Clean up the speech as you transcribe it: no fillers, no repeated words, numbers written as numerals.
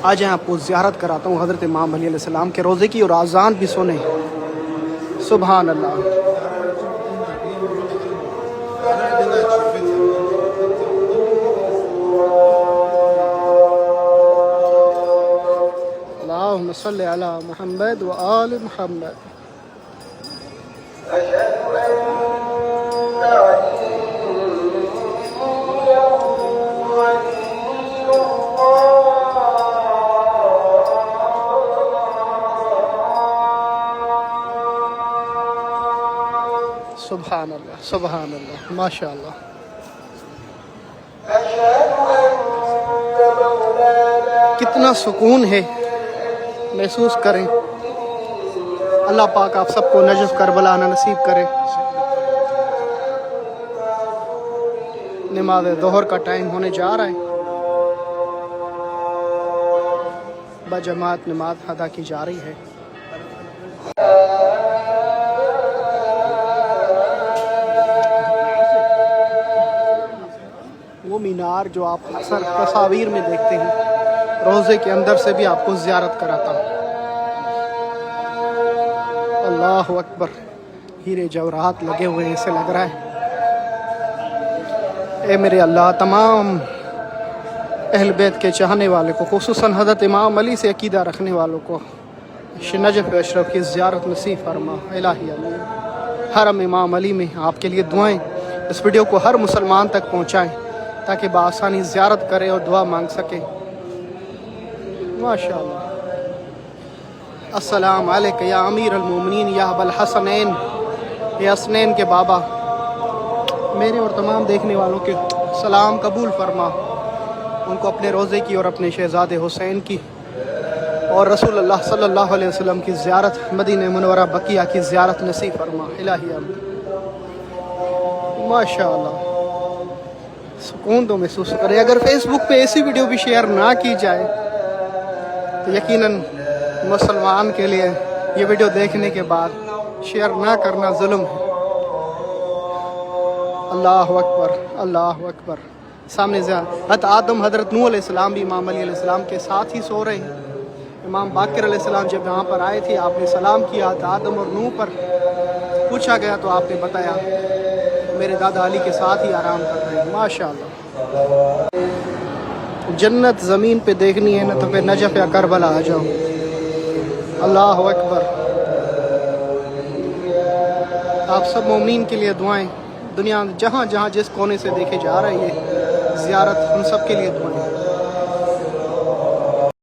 آ جائیں آپ کو زیارت کراتا ہوں حضرت امام علی علیہ السلام کے روزے کی، اور اذان بھی سنیں. سبحان اللہ. اللہم صلی علی محمد و آل محمد. سبحان اللہ سبحان اللہ ماشاء اللہ. کتنا سکون ہے، محسوس کریں. اللہ پاک آپ سب کو نجف کربلا نصیب کرے. نماز ظہر کا ٹائم ہونے جا رہا ہے، بجماعت نماز ادا کی جا رہی ہے. وہ مینار جو آپ اکثر تصاویر میں دیکھتے ہیں، روزے کے اندر سے بھی آپ کو زیارت کراتا ہوں. اللہ اکبر. ہیرے جواہرات لگے ہوئے ہیں، اسے لگ رہا ہے اے میرے اللہ تمام اہل بیت کے چاہنے والے کو، خصوصاً حضرت امام علی سے عقیدہ رکھنے والوں کو نجف اشرف کی زیارت نصیب فرما. الہی آمین. حرم امام علی میں آپ کے لیے دعائیں. اس ویڈیو کو ہر مسلمان تک پہنچائیں تاکہ بآسانی زیارت کرے اور دعا مانگ سکے. ماشاء اللہ. السلام علیکہ یا امیر المومنین یا ابا الحسنین، یا حسنین کے بابا. میرے اور تمام دیکھنے والوں کے سلام قبول فرما. ان کو اپنے روزے کی اور اپنے شہزاد حسین کی اور رسول اللہ صلی اللہ علیہ وسلم کی زیارت، مدینہ منورہ بقیہ کی زیارت نصیب فرما. الہی آمین. ماشاء اللہ. سکون تو محسوس کرے. اگر فیس بک پہ ایسی ویڈیو بھی شیئر نہ کی جائے تو یقیناً مسلمان کے لیے یہ ویڈیو دیکھنے کے بعد شیئر نہ کرنا ظلم ہے. اللہ اکبر اللہ اکبر. سامنے حضرت آدم، حضرت نوح علیہ السلام بھی امام علی علیہ السلام کے ساتھ ہی سو رہے ہیں. امام باقر علیہ السلام جب یہاں پر آئے تھے، آپ نے سلام کیا. آدم اور نوح پر پوچھا گیا تو آپ نے بتایا میرے دادا علی کے ساتھ ہی آرام کر رہے ہیں. ماشاء اللہ. جنت زمین پہ دیکھنی ہے نا تو پھر نجف یا کربلا آ جاؤ. اللہ اکبر. آپ سب مومنین کے لیے دعائیں. دنیا جہاں جہاں جس کونے سے دیکھے جا رہے ہیں، یہ زیارت ان سب کے لیے دعائیں.